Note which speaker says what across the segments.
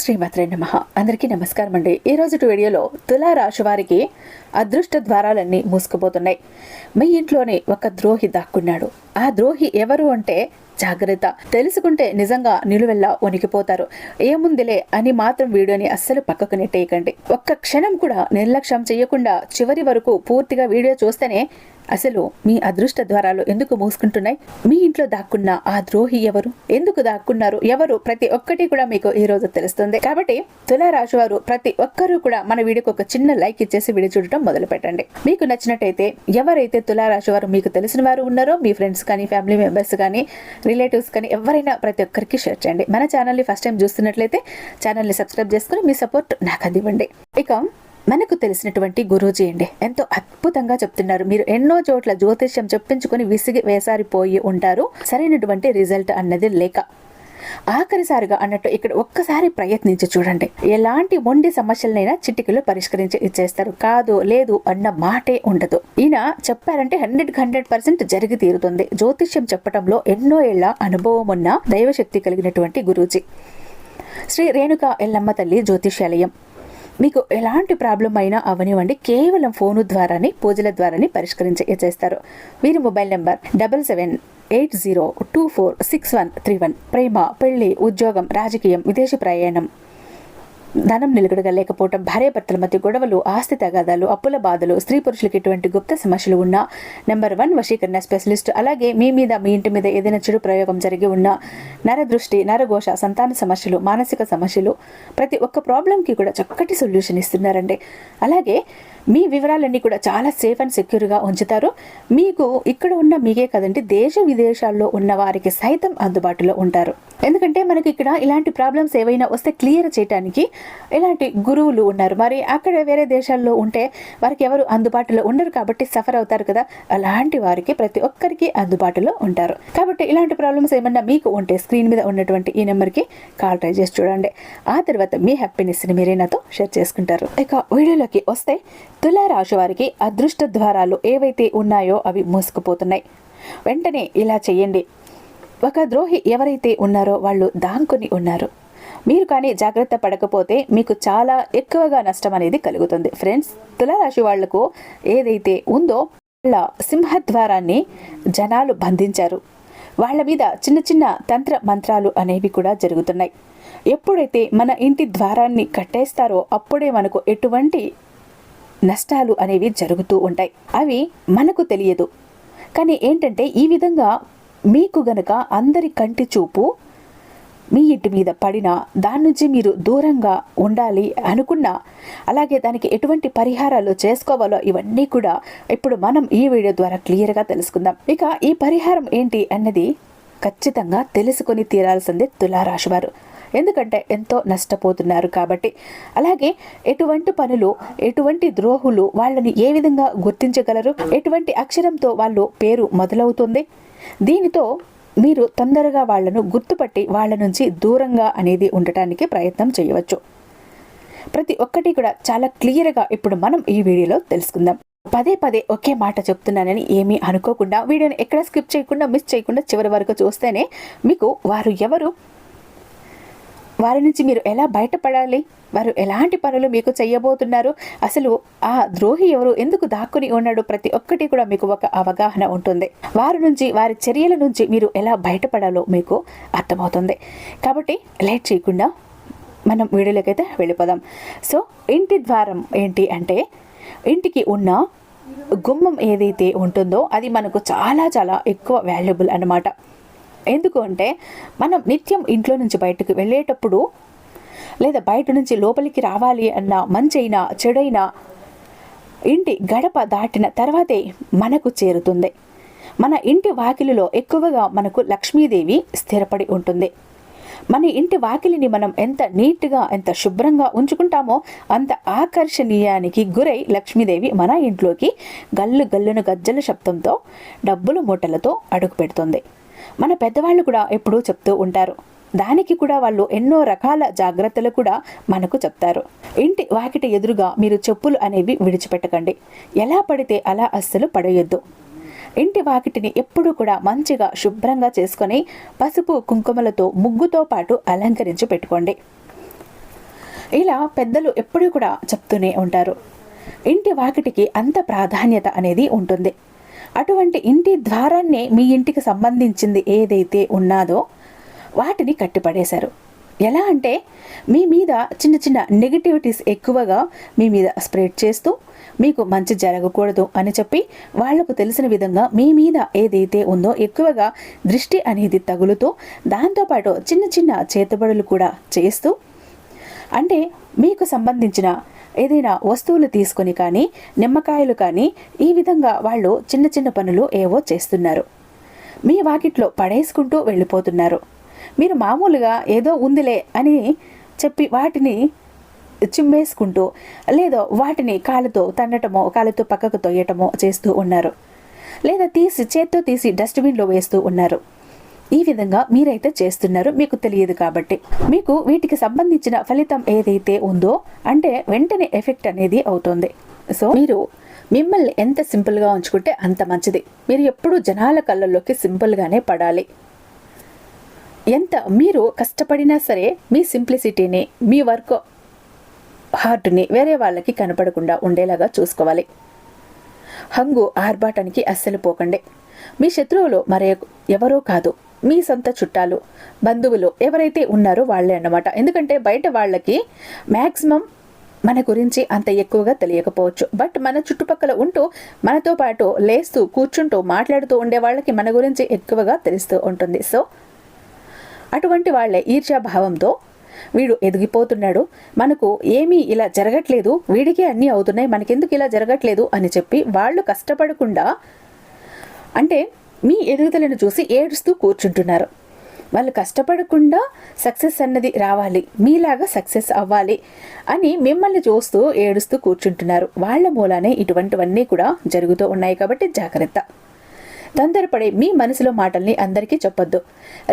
Speaker 1: శ్రీమాత్రే నమః. అందరికీ నమస్కారం అండి. ఈ రోజు వీడియోలో తులా రాశి వారికి అదృష్ట ద్వారాలన్నీ మూసుకుపోతున్నాయి. మీ ఇంట్లోనే ఒక ద్రోహి దాక్కున్నాడు. ఆ ద్రోహి ఎవరు అంటే జాగ్రత్త. తెలుసుకుంటే నిజంగా నిలువెల్లా వణికిపోతారు. ఏముందిలే అని మాత్రం వీడియోని అస్సలు పక్కకు నెట్టేయకండి. ఒక్క క్షణం కూడా నిర్లక్ష్యం చేయకుండా చివరి వరకు పూర్తిగా వీడియో చూస్తేనే అసలు మీ అదృష్ట ద్వారాలు ఎందుకు మూసుకుంటున్నాయి, మీ ఇంట్లో దాక్కున్న ఆ ద్రోహి ఎవరు, ఎందుకు దాక్కున్నారు, ఎవరు, ప్రతి ఒక్కటి కూడా మీకు ఈ రోజు తెలుస్తుంది. కాబట్టి తులా రాశి వారు ప్రతి ఒక్కరూ కూడా మన వీడియోకి ఒక చిన్న లైక్ ఇచ్చేసి వీడియో చూడటం మొదలు పెట్టండి. మీకు నచ్చినట్టయితే ఎవరైతే తులా రాశి వారు మీకు తెలిసిన వారు ఉన్నారో మీ ఫ్రెండ్స్ కానీ, ఫ్యామిలీ మెంబర్స్ కానీ, రిలేటివ్స్ కానీ ఎవరైనా ప్రతి ఒక్కరికి షేర్ చేయండి. మన ఛానల్ని ఫస్ట్ టైం చూస్తున్నట్లయితే ఛానల్ని సబ్స్క్రైబ్ చేసుకుని మీ సపోర్ట్ నాకు అందివ్వండి. ఇక మనకు తెలిసినటువంటి గురూజీ అండి ఎంతో అద్భుతంగా చెప్తున్నారు. మీరు ఎన్నో చోట్ల జ్యోతిష్యం చెప్పించుకొని విసిగి వేసారిపోయి ఉంటారు, సరైనటువంటి రిజల్ట్ అన్నది లేక. ఆఖరిసారిగా అన్నట్టు ఇక్కడ ఒక్కసారి ప్రయత్నించి చూడండి. ఎలాంటి మొండి సమస్యలనైనా చిటికలో పరిష్కరించి ఇచ్చేస్తారు. కాదు లేదు అన్న మాటే ఉండదు. ఈయన చెప్పారంటే 100% జరిగి తీరుతుంది. జ్యోతిష్యం చెప్పటంలో ఎన్నో ఏళ్ల అనుభవం ఉన్న దైవశక్తి కలిగినటువంటి గురూజీ. శ్రీ రేణుకా ఎల్లమ్మ తల్లి జ్యోతిష్యాలయం. మీకు ఎలాంటి ప్రాబ్లం అయినా అవనివ్వండి, కేవలం ఫోను ద్వారానే, పూజల ద్వారానే పరిష్కరించేస్తారు. వీరి మొబైల్ నెంబర్ 7780246131. ప్రేమ, పెళ్లి, ఉద్యోగం, రాజకీయం, విదేశీ ప్రయాణం, ధనం నిలకడగా లేకపోవటం, భార్యాభర్తల మధ్య గొడవలు, ఆస్తి తగాదాలు, అప్పుల బాధలు, స్త్రీ పురుషులకు ఎటువంటి గుప్త సమస్యలు ఉన్నా నెంబర్ 1 వశీకరణ స్పెషలిస్ట్. అలాగే మీ మీద, మీ ఇంటి మీద ఏదైనా చెడు ప్రయోగం జరిగి ఉన్నా, నరదృష్టి, నరఘోష, సంతాన సమస్యలు, మానసిక సమస్యలు, ప్రతి ఒక్క ప్రాబ్లంకి కూడా చక్కటి సొల్యూషన్ ఇస్తున్నారండి. అలాగే మీ వివరాలన్నీ కూడా చాలా సేఫ్ అండ్ సెక్యూర్గా ఉంచుతారు. మీకు ఇక్కడ ఉన్న మీకే కదండి, దేశ విదేశాల్లో ఉన్న వారికి సైతం అందుబాటులో ఉంటారు. ఎందుకంటే మనకి ఇక్కడ ఇలాంటి ప్రాబ్లమ్స్ ఏవైనా వస్తే క్లియర్ చేయడానికి ఇలాంటి గురువులు ఉన్నారు. మరి అక్కడ వేరే దేశాల్లో ఉంటే వారికి ఎవరు అందుబాటులో ఉండరు కాబట్టి సఫర్ అవుతారు కదా. అలాంటి వారికి ప్రతి ఒక్కరికి అందుబాటులో ఉంటారు. కాబట్టి ఇలాంటి ప్రాబ్లమ్స్ ఏమన్నా మీకు ఉంటే స్క్రీన్ మీద ఉన్నటువంటి ఈ నెంబర్కి కాల్ ట్రై చేసి చూడండి. ఆ తర్వాత మీ హ్యాపీనెస్ని మీరే నాతో షేర్ చేసుకుంటారు. ఇక వీడియోలోకి వస్తే తులా రాశి వారికి అదృష్ట ద్వారాలు ఏవైతే ఉన్నాయో అవి మూసుకుపోతున్నాయి. వెంటనే ఇలా చెయ్యండి. ఒక ద్రోహి ఎవరైతే ఉన్నారో వాళ్ళు దాంకొని ఉన్నారు. మీరు కానీ జాగ్రత్త పడకపోతే మీకు చాలా ఎక్కువగా నష్టం అనేది కలుగుతుంది. ఫ్రెండ్స్, తులారాశి వాళ్లకు ఏదైతే ఉందో వాళ్ళ సింహద్వారాన్ని జనాలు బంధించారు. వాళ్ళ మీద చిన్న చిన్న తంత్ర మంత్రాలు అనేవి కూడా జరుగుతున్నాయి. ఎప్పుడైతే మన ఇంటి ద్వారాన్ని కట్టేస్తారో అప్పుడే మనకు ఎటువంటి నష్టాలు అనేవి జరుగుతూ ఉంటాయి. అవి మనకు తెలియదు. కానీ ఏంటంటే ఈ విధంగా మీకు గనక అందరి కంటి చూపు మీ ఇంటి మీద పడినా, దాని నుంచి మీరు దూరంగా ఉండాలి అనుకున్నా, అలాగే దానికి ఎటువంటి పరిహారాలు చేసుకోవాలో ఇవన్నీ కూడా ఇప్పుడు మనం ఈ వీడియో ద్వారా క్లియర్గా తెలుసుకుందాం. ఇక ఈ పరిహారం ఏంటి అన్నది ఖచ్చితంగా తెలుసుకొని తీరాల్సిందే తులారాశి వారు. ఎందుకంటే ఎంతో నష్టపోతున్నారు కాబట్టి. అలాగే ఎటువంటి పనులు, ఎటువంటి ద్రోహులు వాళ్ళని ఏ విధంగా గుర్తించగలరు, ఎటువంటి అక్షరంతో వాళ్ళు పేరు మొదలవుతుంది, దీనితో మీరు తొందరగా వాళ్లను గుర్తుపట్టి వాళ్ళ నుంచి దూరంగా అనేది ఉండటానికి ప్రయత్నం చేయవచ్చు. ప్రతి ఒక్కటి కూడా చాలా క్లియర్గా ఇప్పుడు మనం ఈ వీడియోలో తెలుసుకుందాం. పదే పదే ఒకే మాట చెప్తున్నానని ఏమీ అనుకోకుండా వీడియోని ఎక్కడ స్కిప్ చేయకుండా, మిస్ చేయకుండా చివరి వరకు చూస్తేనే మీకు వారు ఎవరు, వారి నుంచి మీరు ఎలా బయటపడాలి, వారు ఎలాంటి పనులు మీకు చేయబోతున్నారు, అసలు ఆ ద్రోహి ఎవరు, ఎందుకు దాక్కుని ఉన్నాడు, ప్రతి ఒక్కటి కూడా మీకు ఒక అవగాహన ఉంటుంది. వారి నుంచి, వారి చర్యల నుంచి మీరు ఎలా బయటపడాలో మీకు అర్థమవుతుంది. కాబట్టి లేట్ చేయకుండా మనం వీడియోలోకి అయితే వెళ్ళిపోదాం. సో ఇంటి ద్వారం ఏంటి అంటే, ఇంటికి ఉన్న గుమ్మం ఏదైతే ఉంటుందో అది మనకు చాలా చాలా ఎక్కువ వాల్యుబుల్ అన్నమాట. ఎందుకు అంటే మనం నిత్యం ఇంట్లో నుంచి బయటకు వెళ్ళేటప్పుడు, లేదా బయట నుంచి లోపలికి రావాలి అన్న, మంచైనా చెడైనా ఇంటి గడప దాటిన తర్వాతే మనకు చేరుతుంది. మన ఇంటి వాకిలిలో ఎక్కువగా మనకు లక్ష్మీదేవి స్థిరపడి ఉంటుంది. మన ఇంటి వాకిలిని మనం ఎంత నీట్గా, ఎంత శుభ్రంగా ఉంచుకుంటామో అంత ఆకర్షణీయానికి గురై లక్ష్మీదేవి మన ఇంట్లోకి గల్లు గల్లున గజ్జల శబ్దంతో, డబ్బుల మూటలతో అడుగు పెడుతుంది. మన పెద్దవాళ్ళు కూడా ఎప్పుడూ చెప్తూ ఉంటారు. దానికి కూడా వాళ్ళు ఎన్నో రకాల జాగ్రత్తలు కూడా మనకు చెప్తారు. ఇంటి వాకిటి ఎదురుగా మీరు చెప్పులు అనేవి విడిచిపెట్టకండి. ఎలా పడితే అలా అస్సలు పడేయొద్దు. ఇంటి వాకిటిని ఎప్పుడూ కూడా మంచిగా శుభ్రంగా చేసుకొని పసుపు కుంకుమలతో ముగ్గుతో పాటు అలంకరించి పెట్టుకోండి. ఇలా పెద్దలు ఎప్పుడూ కూడా చెప్తూనే ఉంటారు. ఇంటి వాకిటికి అంత ప్రాధాన్యత అనేది ఉంటుంది. అటువంటి ఇంటి ద్వారాన్నే మీ ఇంటికి సంబంధించింది ఏదైతే ఉన్నాదో వాటిని కట్టిపడేశారు. ఎలా అంటే మీ మీద చిన్న చిన్న నెగిటివిటీస్ ఎక్కువగా మీ మీద స్ప్రెడ్ చేస్తూ మీకు మంచి జరగకూడదు అని చెప్పి వాళ్లకు తెలిసిన విధంగా మీ మీద ఏదైతే ఉందో ఎక్కువగా దృష్టి అనేది తగులుతూ దాంతోపాటు చిన్న చిన్న చేతబడులు కూడా చేస్తూ, అంటే మీకు సంబంధించిన ఏదైనా వస్తువులు తీసుకొని కానీ నిమ్మకాయలు కానీ ఈ విధంగా వాళ్ళు చిన్న చిన్న పనులు ఏవో చేస్తున్నారు. మీ వాకిట్లో పడేసుకుంటూ వెళ్ళిపోతున్నారు. మీరు మామూలుగా ఏదో ఉందిలే అని చెప్పి వాటిని చిమ్మేసుకుంటూ లేదో వాటిని కాళ్ళతో తన్నటమో కాళ్ళతో పక్కకు తొయ్యటమో చేస్తూ ఉన్నారు. లేదా చేత్తో తీసి డస్ట్బిన్లో వేస్తూ ఉన్నారు. ఈ విధంగా మీరైతే చేస్తున్నారు, మీకు తెలియదు కాబట్టి. మీకు వీటికి సంబంధించిన ఫలితం ఏదైతే ఉందో అంటే వెంటనే ఎఫెక్ట్ అనేది అవుతుంది. సో మీరు మిమ్మల్ని ఎంత సింపుల్గా ఉంచుకుంటే అంత మంచిది. మీరు ఎప్పుడూ జనాల కళ్ళల్లోకి సింపుల్గానే పడాలి. ఎంత మీరు కష్టపడినా సరే మీ సింప్లిసిటీని, మీ వర్క్ హార్ట్ని వేరే వాళ్ళకి కనపడకుండా ఉండేలాగా చూసుకోవాలి. హంగు ఆర్భాటానికి అస్సలు పోకండి. మీ శత్రువులు మరే ఎవరో కాదు, మీ సొంత చుట్టాలు, బంధువులు ఎవరైతే ఉన్నారో వాళ్ళే అన్నమాట. ఎందుకంటే బయట వాళ్ళకి మ్యాక్సిమం మన గురించి అంత ఎక్కువగా తెలియకపోవచ్చు. బట్ మన చుట్టుపక్కల ఉంటూ మనతో పాటు లేస్తూ కూర్చుంటూ మాట్లాడుతూ ఉండే వాళ్ళకి మన గురించి ఎక్కువగా తెలుస్తూ ఉంటుంది. సో అటువంటి వాళ్లే ఈర్ష్యాభావంతో వీడు ఎదిగిపోతున్నాడు, మనకు ఏమీ ఇలా జరగట్లేదు, వీడికే అన్నీ అవుతున్నాయి, మనకెందుకు ఇలా జరగట్లేదు అని చెప్పి వాళ్ళు కష్టపడకుండా అంటే మీ ఎదుగుదలను చూసి ఏడుస్తూ కూర్చుంటున్నారు. వాళ్ళు కష్టపడకుండా సక్సెస్ అన్నది రావాలి, మీలాగా సక్సెస్ అవ్వాలి అని మిమ్మల్ని చూస్తూ ఏడుస్తూ కూర్చుంటున్నారు. వాళ్ళ మూలానే ఇటువంటివన్నీ కూడా జరుగుతూ ఉన్నాయి. కాబట్టి జాగ్రత్త. తొందరపడే మీ మనసులో మాటల్ని అందరికీ చెప్పొద్దు.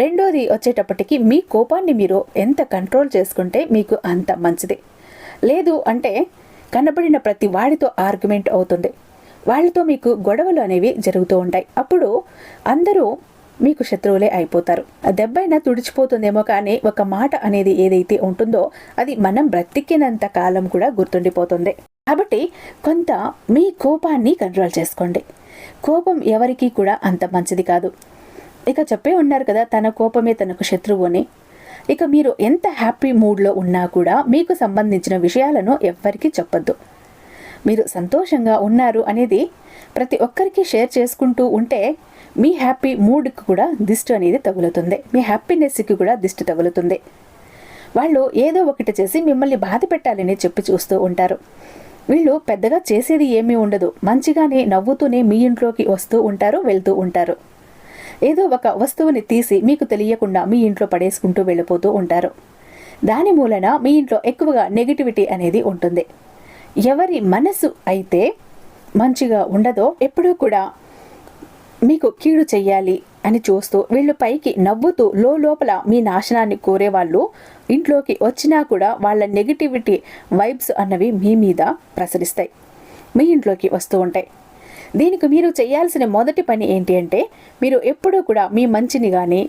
Speaker 1: రెండోది వచ్చేటప్పటికి మీ కోపాన్ని మీరు ఎంత కంట్రోల్ చేసుకుంటే మీకు అంత మంచిది. లేదు అంటే కనబడిన ప్రతి వాడితో ఆర్గ్యుమెంట్ అవుతుంది, వాళ్ళతో మీకు గొడవలు అనేవి జరుగుతూ ఉంటాయి. అప్పుడు అందరూ మీకు శత్రువులే అయిపోతారు. దెబ్బైనా తుడిచిపోతుందేమో కానీ ఒక మాట అనేది ఏదైతే ఉంటుందో అది మనం బ్రతికినంత కాలం కూడా గుర్తుండిపోతుంది. కాబట్టి కొంత మీ కోపాన్ని కంట్రోల్ చేసుకోండి. కోపం ఎవరికీ కూడా అంత మంచిది కాదు. ఇక చెప్పే ఉన్నారు కదా, తన కోపమే తనకు శత్రువు అని. ఇక మీరు ఎంత హ్యాపీ మూడ్లో ఉన్నా కూడా మీకు సంబంధించిన విషయాలను ఎవ్వరికీ చెప్పొద్దు. మీరు సంతోషంగా ఉన్నారు అనేది ప్రతి ఒక్కరికి షేర్ చేసుకుంటూ ఉంటే మీ హ్యాపీ మూడ్కి కూడా దిష్టి అనేది తగులుతుంది, మీ హ్యాపీనెస్కి కూడా దిష్టి తగులుతుంది. వాళ్ళు ఏదో ఒకటి చేసి మిమ్మల్ని బాధ పెట్టాలని చెప్పి చూస్తూ ఉంటారు. వీళ్ళు పెద్దగా చేసేది ఏమీ ఉండదు, మంచిగానే నవ్వుతూనే మీ ఇంట్లోకి వస్తూ ఉంటారు, వెళ్తూ ఉంటారు. ఏదో ఒక వస్తువుని తీసి మీకు తెలియకుండా మీ ఇంట్లో పడేసుకుంటూ వెళ్ళిపోతూ ఉంటారు. దాని మూలన మీ ఇంట్లో ఎక్కువగా నెగిటివిటీ అనేది ఉంటుంది. ఎవరి మనసు అయితే మంచిగా ఉండదో ఎప్పుడూ కూడా మీకు కీడు చెయ్యాలి అని చూస్తూ వీళ్ళు పైకి నవ్వుతూ లోపల మీ నాశనాన్ని కోరేవాళ్ళు ఇంట్లోకి వచ్చినా కూడా వాళ్ళ నెగిటివిటీ వైబ్స్ అన్నవి మీ మీద ప్రసరిస్తాయి, మీ ఇంట్లోకి వస్తూ ఉంటాయి. దీనికి మీరు చేయాల్సిన మొదటి పని ఏంటి అంటే మీరు ఎప్పుడూ కూడా మీ మంచిని కానీ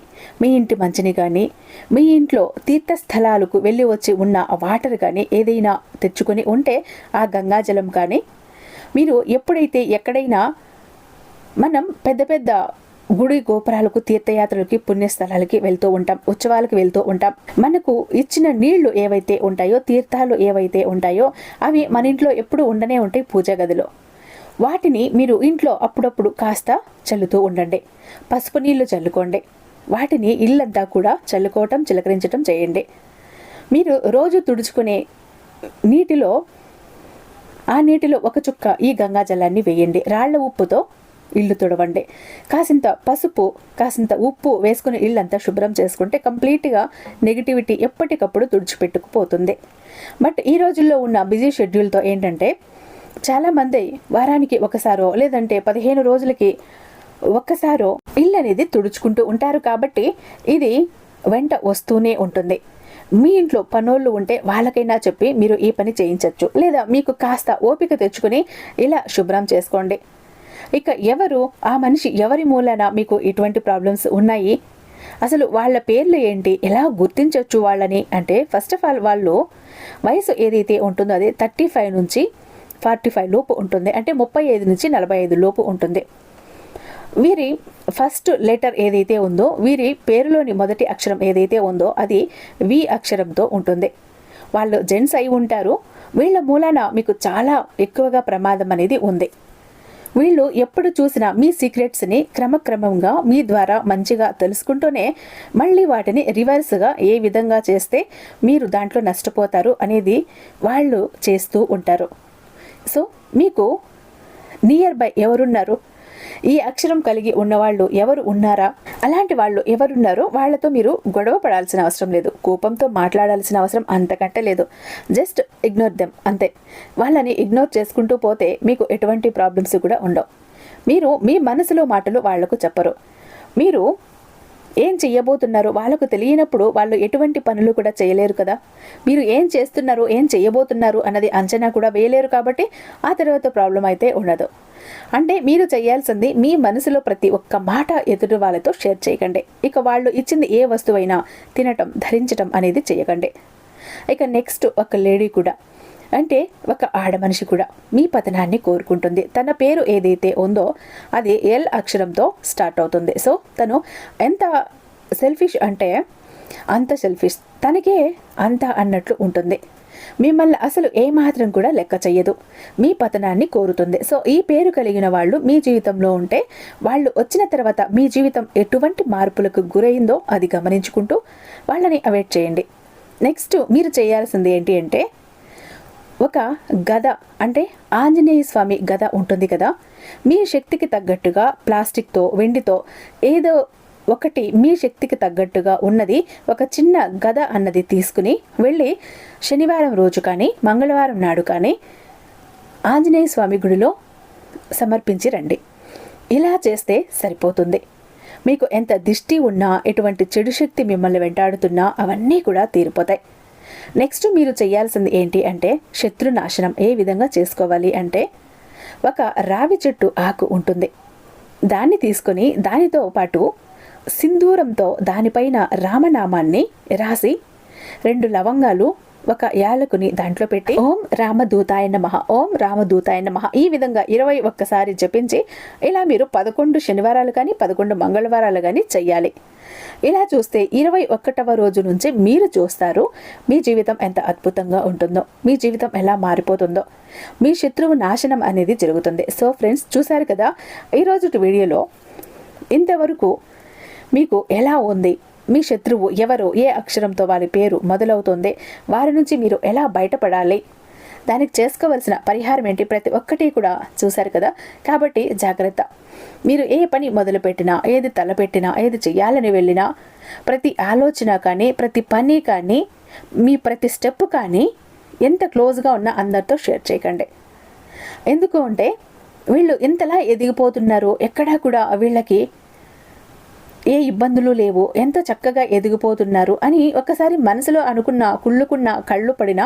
Speaker 1: మీ ఇంటి మంచిని కానీ మీ ఇంట్లో తీర్థస్థలాలకు వెళ్ళి వచ్చి ఉన్న వాటర్ కానీ ఏదైనా తెచ్చుకొని ఉంటే ఆ గంగాజలం కానీ మీరు ఎప్పుడైతే ఎక్కడైనా మనం పెద్ద పెద్ద గుడి గోపురాలకు తీర్థయాత్రలకి పుణ్యస్థలాలకి వెళ్తూ ఉంటాం, ఉత్సవాలకు వెళ్తూ ఉంటాం. మనకు ఇచ్చిన నీళ్లు ఏవైతే ఉంటాయో తీర్థాలు ఏవైతే ఉంటాయో అవి మన ఇంట్లో ఎప్పుడు ఉండనే ఉంటాయి పూజా గదిలో. వాటిని మీరు ఇంట్లో అప్పుడప్పుడు కాస్త చల్లుతూ ఉండండి. పసుపు నీళ్లు చల్లుకోండి. వాటిని ఇల్లంతా కూడా చల్లుకోవటం చిలకరించటం చేయండి. మీరు రోజు తుడుచుకునే నీటిలో ఆ నీటిలో ఒక చుక్క ఈ గంగాజలాన్ని వేయండి. రాళ్ల ఉప్పుతో ఇల్లు తుడవండి. కాసింత పసుపు కాసింత ఉప్పు వేసుకుని ఇల్లంతా శుభ్రం చేసుకుంటే కంప్లీట్గా నెగిటివిటీ ఎప్పటికప్పుడు తుడిచిపెట్టుకుపోతుంది. బట్ ఈ రోజుల్లో ఉన్న బిజీ షెడ్యూల్తో ఏంటంటే చాలామంది వారానికి ఒకసారో లేదంటే 15 రోజులకి ఒక్కసారో ఇల్లు అనేది తుడుచుకుంటూ ఉంటారు. కాబట్టి ఇది వెంట వస్తూనే ఉంటుంది. మీ ఇంట్లో పనోళ్ళు ఉంటే వాళ్ళకైనా చెప్పి మీరు ఈ పని చేయించవచ్చు. లేదా మీకు కాస్త ఓపిక తెచ్చుకుని ఇలా శుభ్రం చేసుకోండి. ఇక ఎవరు ఆ మనిషి ఎవరి మూలన మీకు ఇటువంటి ప్రాబ్లమ్స్ ఉన్నాయి, అసలు వాళ్ళ పేర్లు ఏంటి, ఎలా గుర్తించవచ్చు వాళ్ళని అంటే ఫస్ట్ ఆఫ్ ఆల్ వాళ్ళు వయసు ఏదైతే ఉంటుందో అది 35 నుంచి 45 లోపు ఉంటుంది, అంటే 35 నుంచి 45 లోపు ఉంటుంది. వీరి ఫస్ట్ లెటర్ ఏదైతే ఉందో, వీరి పేరులోని మొదటి అక్షరం ఏదైతే ఉందో అది వి అక్షరంతో ఉంటుంది. వాళ్ళు జెంట్స్ అయి ఉంటారు. వీళ్ళ మూలాన మీకు చాలా ఎక్కువగా ప్రమాదం అనేది ఉంది. వీళ్ళు ఎప్పుడు చూసినా మీ సీక్రెట్స్ని క్రమక్రమంగా మీ ద్వారా మంచిగా తెలుసుకుంటూనే మళ్ళీ వాటిని రివర్స్గా ఏ విధంగా చేస్తే మీరు దాంట్లో నష్టపోతారు అనేది వాళ్ళు చేస్తూ ఉంటారు. సో మీకు నియర్ బై ఎవరున్నారు, ఈ అక్షరం కలిగి ఉన్నవాళ్ళు ఎవరు ఉన్నారా, అలాంటి వాళ్ళు ఎవరున్నారో వాళ్ళతో మీరు గొడవ పడాల్సిన అవసరం లేదు, కోపంతో మాట్లాడాల్సిన అవసరం అంతకంటే లేదు. జస్ట్ ఇగ్నోర్ దెమ్ అంతే. వాళ్ళని ఇగ్నోర్ చేసుకుంటూ పోతే మీకు ఎటువంటి ప్రాబ్లమ్స్ కూడా ఉండవు. మీరు మీ మనసులో మాటలు వాళ్లకు చెప్పరు. మీరు ఏం చెయ్యబోతున్నారో వాళ్ళకు తెలియనప్పుడు వాళ్ళు ఎటువంటి పనులు కూడా చేయలేరు కదా. మీరు ఏం చేస్తున్నారు, ఏం చేయబోతున్నారు అన్నది అంచనా కూడా వేయలేరు. కాబట్టి ఆ తర్వాత ప్రాబ్లం అయితే ఉండదు. అంటే మీరు చేయాల్సింది మీ మనసులో ప్రతి ఒక్క మాట ఎదుటి వాళ్ళతో షేర్ చేయకండి. ఇక వాళ్ళు ఇచ్చింది ఏ వస్తువైనా తినటం, ధరించటం అనేది చేయకండి. ఇక నెక్స్ట్ ఒక లేడీ కూడా, అంటే ఒక ఆడమనిషి కూడా మీ పతనాన్ని కోరుకుంటుంది. తన పేరు ఏదైతే ఉందో అది ఎల్ అక్షరంతో స్టార్ట్ అవుతుంది. సో తను ఎంత సెల్ఫిష్ అంటే అంత సెల్ఫిష్, తనకే అంత అన్నట్లు ఉంటుంది. మిమ్మల్ని అసలు ఏమాత్రం కూడా లెక్క చెయ్యదు, మీ పతనాన్ని కోరుతుంది. సో ఈ పేరు కలిగిన వాళ్ళు మీ జీవితంలో ఉంటే వాళ్ళు వచ్చిన తర్వాత మీ జీవితం ఎటువంటి మార్పులకు గురైందో అది గమనించుకుంటూ వాళ్ళని అవాయిడ్ చేయండి. నెక్స్ట్ మీరు చేయాల్సింది ఏంటి అంటే, ఒక గద, అంటే ఆంజనేయ స్వామి గద ఉంటుంది కదా, మీ శక్తికి తగ్గట్టుగా ప్లాస్టిక్తో, వెండితో ఏదో ఒకటి మీ శక్తికి తగ్గట్టుగా ఉన్నది ఒక చిన్న గద అన్నది తీసుకుని వెళ్ళి శనివారం రోజు కానీ మంగళవారం నాడు కానీ ఆంజనేయ స్వామి గుడిలో సమర్పించి రండి. ఇలా చేస్తే సరిపోతుంది. మీకు ఎంత దిష్టి ఉన్నా, ఎటువంటి చెడు శక్తి మిమ్మల్ని వెంటాడుతున్నా అవన్నీ కూడా తీరిపోతాయి. నెక్స్ట్ మీరు చేయాల్సింది ఏంటి అంటే, శత్రునాశనం ఏ విధంగా చేసుకోవాలి అంటే, ఒక రావి చెట్టు ఆకు ఉంటుంది, దాన్ని తీసుకొని దానితో పాటు సింధూరంతో దానిపైన రామనామాన్ని రాసి 2 లవంగాలు, ఒక యాలకుని దాంట్లో పెట్టి ఓం రామదూతాయ నమః, ఓం రామదూతాయ నమః ఈ విధంగా 21 జపించి ఇలా మీరు 11 శనివారాలు కానీ 11 మంగళవారాలు కానీ చెయ్యాలి. ఇలా చూస్తే 21వ రోజు నుంచి మీరు చూస్తారు మీ జీవితం ఎంత అద్భుతంగా ఉంటుందో, మీ జీవితం ఎలా మారిపోతుందో, మీ శత్రువు నాశనం అనేది జరుగుతుంది. సో ఫ్రెండ్స్, చూసారు కదా ఈరోజు వీడియోలో. ఇంతవరకు మీకు ఎలా ఉంది, మీ శత్రువు ఎవరు, ఏ అక్షరంతో వారి పేరు మొదలవుతుంది, వారి నుంచి మీరు ఎలా బయటపడాలి, దానికి చేసుకోవలసిన పరిహారం ఏంటి, ప్రతి ఒక్కటి కూడా చూశారు కదా. కాబట్టి జాగ్రత్త. మీరు ఏ పని మొదలుపెట్టినా, ఏది తలపెట్టినా, ఏది చెయ్యాలని వెళ్ళినా, ప్రతి ఆలోచన కానీ, ప్రతి పని కానీ, మీ ప్రతి స్టెప్ కానీ ఎంత క్లోజ్గా ఉన్నా అందరితో షేర్ చేయకండి. ఎందుకు అంటే వీళ్ళు ఎంతలా ఎదిగిపోతున్నారు, ఎక్కడా కూడా వీళ్ళకి ఏ ఇబ్బందులు లేవు, ఎంతో చక్కగా ఎదిగిపోతున్నారు అని ఒక్కసారి మనసులో అనుకున్న, కుళ్ళుకున్న, కళ్ళు పడినా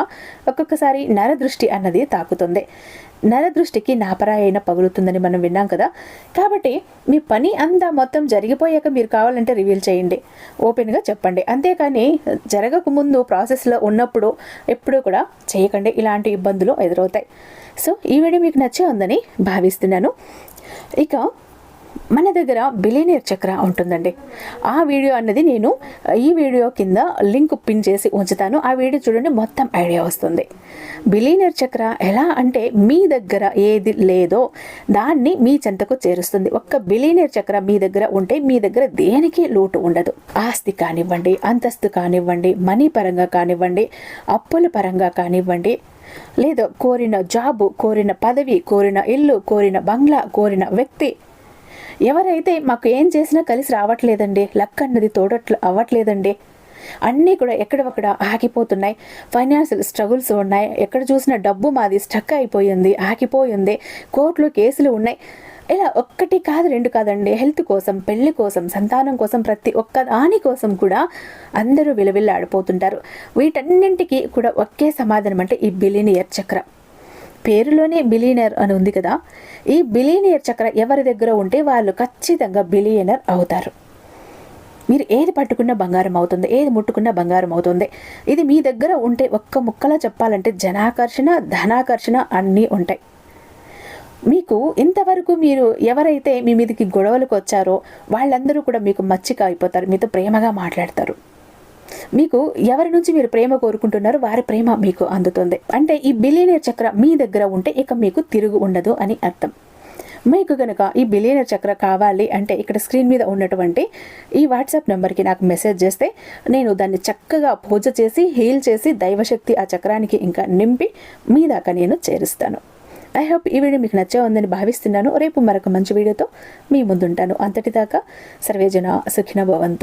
Speaker 1: ఒక్కొక్కసారి నరదృష్టి అన్నది తాకుతుంది. నరదృష్టికి నాపరాయైన పగులుతుందని మనం విన్నాం కదా. కాబట్టి మీ పని అంతా మొత్తం జరిగిపోయాక మీరు కావాలంటే రివీల్ చేయండి, ఓపెన్గా చెప్పండి. అంతేకాని జరగకముందు ప్రాసెస్లో ఉన్నప్పుడు ఎప్పుడూ కూడా చేయకండి, ఇలాంటి ఇబ్బందులు ఎదురవుతాయి. సో ఈ వీడియో మీకు నచ్చే ఉందని భావిస్తున్నాను. ఇక మన దగ్గర బిలియనీర్ చక్ర ఉంటుందండి. ఆ వీడియో అన్నది నేను ఈ వీడియో కింద లింక్ పిన్ చేసి ఉంచుతాను. ఆ వీడియో చూడండి, మొత్తం ఐడియా వస్తుంది. బిలియనీర్ చక్ర ఎలా అంటే మీ దగ్గర ఏది లేదో దాన్ని మీ చెంతకు చేరుస్తుంది. ఒక్క బిలియనీర్ చక్ర మీ దగ్గర ఉంటే మీ దగ్గర దేనికి లోటు ఉండదు. ఆస్తి కానివ్వండి, అంతస్తు కానివ్వండి, మనీ పరంగా కానివ్వండి, అప్పుల పరంగా కానివ్వండి, లేదా కోరిన జాబు, కోరిన పదవి, కోరిన ఇల్లు, కోరిన బంగ్లా, కోరిన వ్యక్తి, ఎవరైతే మాకు ఏం చేసినా కలిసి రావట్లేదండి, లక్ అన్నది అవ్వట్లేదండి, అన్నీ కూడా ఎక్కడొక్కడ ఆగిపోతున్నాయి, ఫైనాన్షియల్ స్ట్రగుల్స్ ఉన్నాయి, ఎక్కడ చూసినా డబ్బు మాది స్టక్ అయిపోయింది, ఆగిపోయింది, కోర్టులో కేసులు ఉన్నాయి, ఇలా ఒక్కటి కాదు రెండు కాదండి, హెల్త్ కోసం, పెళ్లి కోసం, సంతానం కోసం, ప్రతి ఒక్క దాని కోసం కూడా అందరూ విలవిల్లాడిపోతుంటారు. వీటన్నింటికి కూడా ఒకే సమాధానం అంటే ఈ బిలియనియర్ చక్ర. పేరులోనే బిలియనర్ అని ఉంది కదా. ఈ బిలియనియర్ చక్ర ఎవరి దగ్గర ఉంటే వాళ్ళు ఖచ్చితంగా బిలియనర్ అవుతారు. మీరు ఏది పట్టుకున్నా బంగారం అవుతుంది, ఏది ముట్టుకున్నా బంగారం అవుతుంది. ఇది మీ దగ్గర ఉంటే ఒక్క ముక్కలా చెప్పాలంటే జనాకర్షణ, ధనాకర్షణ అన్నీ ఉంటాయి. మీకు ఇంతవరకు మీరు ఎవరైతే మీ మీదకి గొడవలకు వచ్చారో వాళ్ళందరూ కూడా మీకు మచ్చిక అయిపోతారు, మీతో ప్రేమగా మాట్లాడతారు. మీకు ఎవరి నుంచి మీరు ప్రేమ కోరుకుంటున్నారో వారి ప్రేమ మీకు అందుతుంది. అంటే ఈ బిలియనీర్ చక్ర మీ దగ్గర ఉంటే ఇక మీకు తిరుగు ఉండదు అని అర్థం. మీకు కనుక ఈ బిలియనీర్ చక్ర కావాలి అంటే ఇక్కడ స్క్రీన్ మీద ఉన్నటువంటి ఈ వాట్సాప్ నెంబర్కి నాకు మెసేజ్ చేస్తే నేను దాన్ని చక్కగా పూజ చేసి హీల్ చేసి దైవశక్తి ఆ చక్రానికి ఇంకా నింపి మీ దాకా నేను చేరుస్తాను. ఐ హోప్ ఈ వీడియో మీకు నచ్చే ఉందని భావిస్తున్నాను. రేపు మరొక మంచి వీడియోతో మీ ముందుంటాను. అంతటిదాకా సర్వేజన సుఖినో భవంతు.